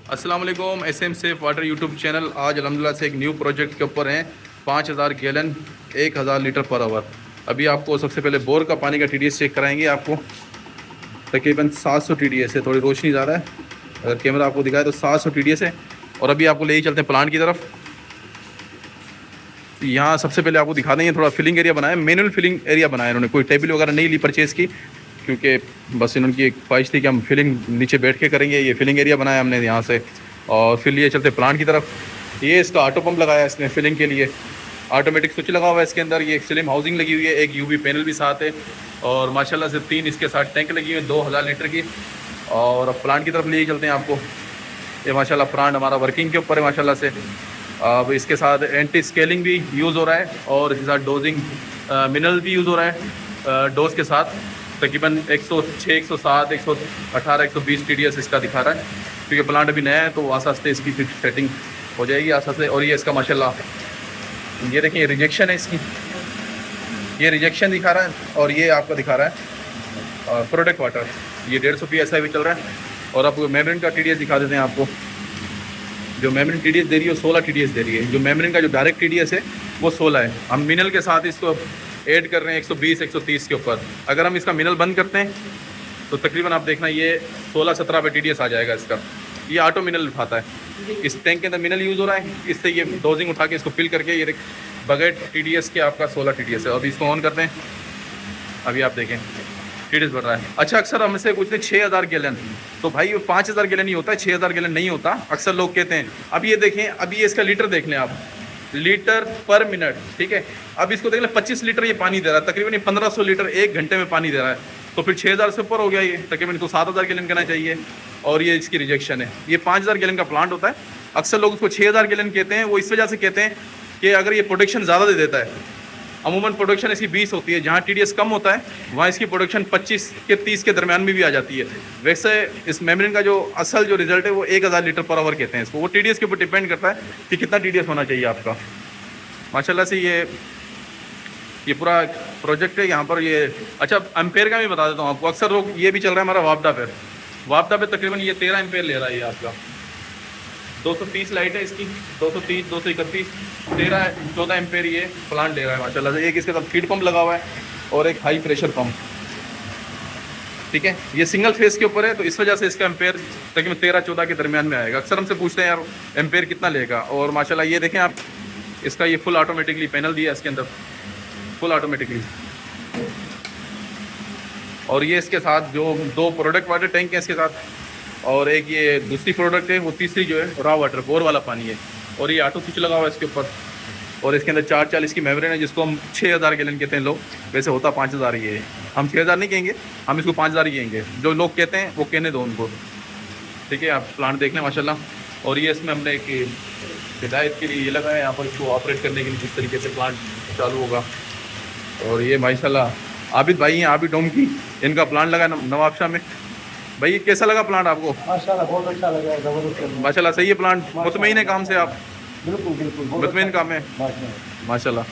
अस्सलाम वालेकुम। SM safe water YouTube channel आज अल्हम्दुलिल्लाह से एक न्यू प्रोजेक्ट के ऊपर हैं। 5000 गैलन 1000 लीटर पर आवर। अभी आपको सबसे पहले बोर का पानी का TDS चेक कराएंगे। आपको तकरीबन 700 TDS है, थोड़ी रोशनी ज़्यादा है, अगर कैमरा आपको दिखाए तो 700 TDS है। और अभी आपको ले ही चलते हैं प्लांट की तरफ। यहाँ सबसे पहले आपको दिखा देंगे, थोड़ा फिलिंग एरिया बनाया, मैनुअल फिलिंग एरिया बनाया इन्होंने, कोई टेबल वगैरह नहीं ली परचेज़ की, क्योंकि बस इनकी एक ख्वाहिश थी कि हम फिलिंग नीचे बैठ के करेंगे। ये फिलिंग एरिया बनाया हमने यहाँ से, और फिर लिए चलते प्लांट की तरफ। ये इसका ऑटो पंप लगाया है इसने फिलिंग के लिए, ऑटोमेटिक स्विच लगा हुआ है इसके अंदर। ये एक स्लिम हाउसिंग लगी हुई है, एक UV पैनल भी साथ है, और माशाल्लाह से 3 इसके साथ टैंक लगी हुई है 2000 लीटर की। और अब प्लांट की तरफ लिए चलते हैं आपको। ये माशाल्लाह प्लांट हमारा वर्किंग के ऊपर है माशाल्लाह से। अब इसके साथ एंटी स्केलिंग भी यूज़ हो रहा है, और इसके साथ डोजिंग मिनरल भी यूज़ हो रहा है। डोज के साथ तकरीबन 106, 107, 118, 120 TDS इसका दिखा रहा है, क्योंकि प्लांट अभी नया है तो आस्ते आस्ते इसकी फिर सेटिंग हो जाएगी आस्ते आस्ते। और ये इसका माशाल्लाह, ये देखिए रिजेक्शन है इसकी, ये रिजेक्शन दिखा रहा है, और ये आपका दिखा रहा है प्रोडक्ट वाटर। ये 150 PSI भी चल रहा है। और आपको मेम्ब्रेन का TDS दिखा देते हैं आपको। जो मेम्ब्रेन TDS दे रही है वो 16 TDS दे रही है। जो मेम्ब्रेन का जो डायरेक्ट TDS है वो 16 है। हम मिनरल के साथ इसको ऐड कर रहे हैं 120, 130 के ऊपर। अगर हम इसका मिनरल बंद करते हैं तो तकरीबन आप देखना ये 16-17 पे TDS आ जाएगा इसका। ये ऑटो मिनरल उठाता है, इस टैंक के अंदर मिनरल यूज़ हो रहा है, इससे ये डोजिंग उठा के इसको फिल करके ये बगैर TDS के आपका 16 TDS है। अभी इसको ऑन करते हैं, अभी आप देखें TDS बढ़ रहा है। अच्छा, अक्सर हमसे पूछते हैं 6000 गैलन, तो भाई वो 5000 गैलन ही होता है, 6000 गैलन नहीं होता, अक्सर लोग कहते हैं। अब ये देखें, अभी ये इसका लीटर देख लें आप, लीटर पर मिनट, ठीक है। अब इसको देख लें 25 लीटर ये पानी दे रहा है, तकरीबन 1500 लीटर 1 घंटे में पानी दे रहा है, तो फिर 6000 से ऊपर हो गया ये तकरीबन, तो 7000 गैलन कहना चाहिए। और ये इसकी रिजेक्शन है। ये 5000 गैलन का प्लांट होता है, अक्सर लोग उसको 6000 गैलन कहते हैं। वो इस वजह से कहते हैं कि अगर ये प्रोडक्शन ज़्यादा दे देता है, अमूमन प्रोडक्शन इसकी 20 होती है, जहाँ TDS कम होता है वहाँ इसकी प्रोडक्शन 25 के 30 के दरमियान में भी आ जाती है। वैसे इस मेम्ब्रेन का जो असल जो रिजल्ट है वो 1000 लीटर पर आवर कहते हैं इसको। वो TDS के ऊपर डिपेंड करता है कि कितना TDS होना चाहिए आपका। माशाल्लाह से ये पूरा प्रोजेक्ट है यहाँ पर। ये अच्छा, एम्पेयर का भी बता देता हूँ आपको। अक्सर लोग, ये भी चल रहा है हमारा वापडा पे तकरीबन ये 13 एम्पेयर ले रहा है ये आपका। 230 लाइट है इसकी, 230, 231, 14 एम्पेयर ये प्लांट ले रहा है माशाल्लाह से। एक इसके साथ फीड पंप लगा हुआ है और एक हाई प्रेशर पंप, ठीक है। ये सिंगल फेस के ऊपर है, तो इस वजह से इसका एम्पेयर तकरीबन 13-14 के दरमियान में आएगा। अक्सर हमसे पूछते हैं यार एम्पेयर कितना लेगा, और माशाल्लाह ये देखें आप, इसका ये फुल ऑटोमेटिकली पैनल दिया है इसके अंदर, फुल ऑटोमेटिकली। और ये इसके साथ जो 2 प्रोडक्ट वाटर टैंक हैं इसके साथ, और एक ये दूसरी प्रोडक्ट है, वो तीसरी जो है रॉ वाटर बोर वाला पानी है। और ये ऑटो स्विच लगा हुआ है इसके ऊपर, और इसके अंदर 440 की मेम्ब्रेन है, जिसको हम 6000 गैलन कहते हैं लोग, वैसे होता 5000 ही है। हम 6000 नहीं कहेंगे, हम इसको 5000 ही कहेंगे। जो लोग कहते हैं वो कहने दो उनको, ठीक है। आप प्लांट देख लें माशाल्लाह। और ये इसमें हमने एक हिदायत के लिए ये लगा है यहाँ पर, इसको ऑपरेट करने के लिए जिस तरीके से प्लांट चालू होगा। और ये माशाल्लाह आबिद भाई हैं, आबिद डोम की, इनका प्लांट लगा नवाबशाह में। भाई कैसा लगा प्लांट आपको? माशाल्लाह बहुत अच्छा लगा, जबरदस्त। माशाल्लाह सही है प्लांट, मुतमईन है काम से आप? बिल्कुल बिल्कुल, मुतमईन काम है माशाल्लाह। माशाल्लाह।